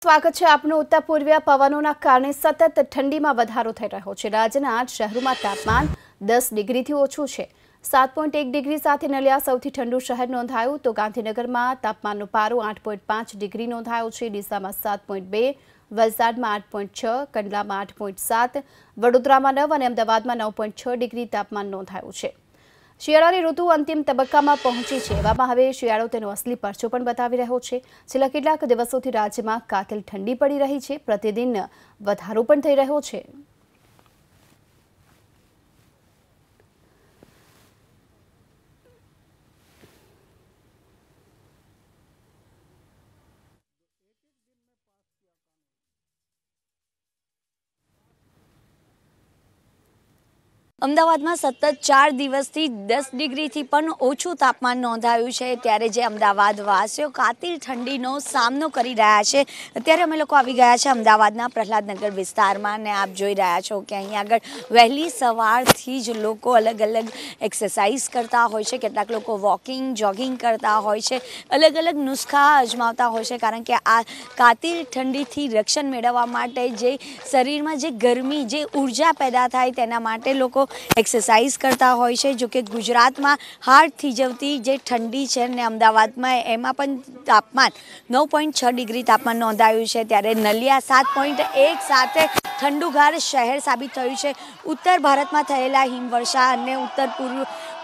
સ્વાગત છે આપનું। ઉત્તર પૂર્વીય પવનોના કારણે સતત ઠંડીમાં વધારો થઈ રહ્યો છે। રાજ્યના 8 શહેરોમાં તાપમાન 10 ડિગ્રીથી ઓછું છે। 7.1 ડિગ્રી સાથે નલિયા સૌથી ઠંડુ શહેર નોંધાયું તો ગાંધીનગરમાં તાપમાનનો પારો 8.5 ડિગ્રી નોંધાયો છે। ડીસામાં 7.2, વલસાડમાં 8.6, કંડલામાં 8.7, વડોદરામાં 9 અને અમદાવાદમાં 9.6 ડિગ્રી તાપમાન નોંધાયું છે। શિયાળાની ઋતુ અંતિમ તબક્કામાં પહોંચી છે। એવામાં હવે શિયાળો તેનો અસલી પરચો પણ બતાવી રહ્યો છે। છેલ્લા કેટલાક દિવસોથી રાજ્યમાં કાતિલ ઠંડી પડી રહી છે। પ્રતિદિન વધારો પણ થઈ રહ્યો છે। અમદાવાદમાં સતત 4 દિવસથી 10 ડિગ્રીથી પણ ઓછું તાપમાન નોંધાયું છે। ત્યારે જે અમદાવાદ વાસીઓ કાતિલ ઠંડીનો સામનો કરી રહ્યા છે, અત્યારે અમે લોકો આવી ગયા છે અમદાવાદના પ્રહલાદનગર વિસ્તારમાં અને આપ જોઈ રહ્યા છો કે અહીં આગળ વહેલી સવારથી જ લોકો અલગ અલગ એક્સરસાઇઝ કરતા હોય છે। કેટલાક લોકો વોકિંગ જોગિંગ કરતા હોય છે, અલગ અલગ નુસ્ખા અજમાવતા હોય છે, કારણ કે આ કાતિલ ઠંડીથી રક્ષણ મેળવવા માટે જે શરીરમાં જે ગરમી જે ઉર્જા પેદા થાય તેના માટે લોકો एक्सरसाइज करता होय छे। जो कि गुजरात में हार्ट थीजवती जे ठंडी है ने अमदावाद में एमां पण तापमान 9.6 डिग्री तापमान नोंधायुं छे। त्यारे नलिया 7.1 साथे ठंडुगार शहर साबित थयुं छे। उत्तर भारत में थयेला हिमवर्षा अने उत्तर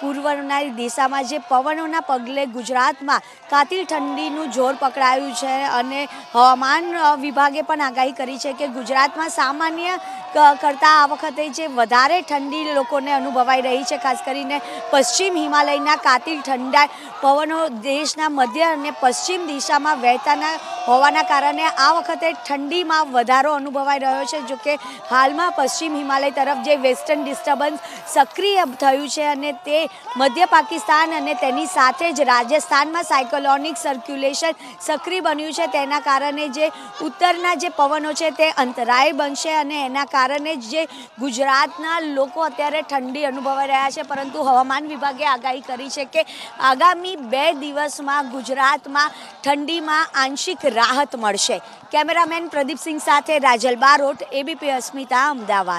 पूर्वना दिशामां जे पवनोना पगले गुजरात में कातिल ठंडीनुं जोर पकड़ायुं छे अने हवामान विभागे पण आगाही करी छे कि गुजरात में सामान्य करता आ वखते जे वधारे ठंडी लोकोने अनुभवाई रही है। खास करीने पश्चिम हिमालयना कातिल ठंडा पवनो देशना मध्य अने पश्चिम दिशा में वहेताना होवाना कारणे आ वखते ठंडी में वधारो अनुभवाई रह्यो छे। जो कि हाल में पश्चिम हिमालय तरफ जे वेस्टर्न डिस्टर्बन्स सक्रिय थयुं छे अने ते मध्य पाकिस्तान अने तेनी साथे ज राजस्थान में साइक्लोनिक सर्क्युलेशन सक्रिय बन्युं छे। तेना कारणे जे उत्तरना जे पवनो छे ते अंतराय बनशे अने एना कारणे जे गुजरातना लोको अत्यारे ठंडी अनुभवाई रह्या छे। परंतु हवामान विभागे आगाही करी छे कि आगामी 2 दिवस में गुजरात में ठंडी में आंशिक राहत मळशे। कैमरामेन प्रदीप सिंह साथे राजल बारोट, एबीपी अस्मिता, अमदावाद।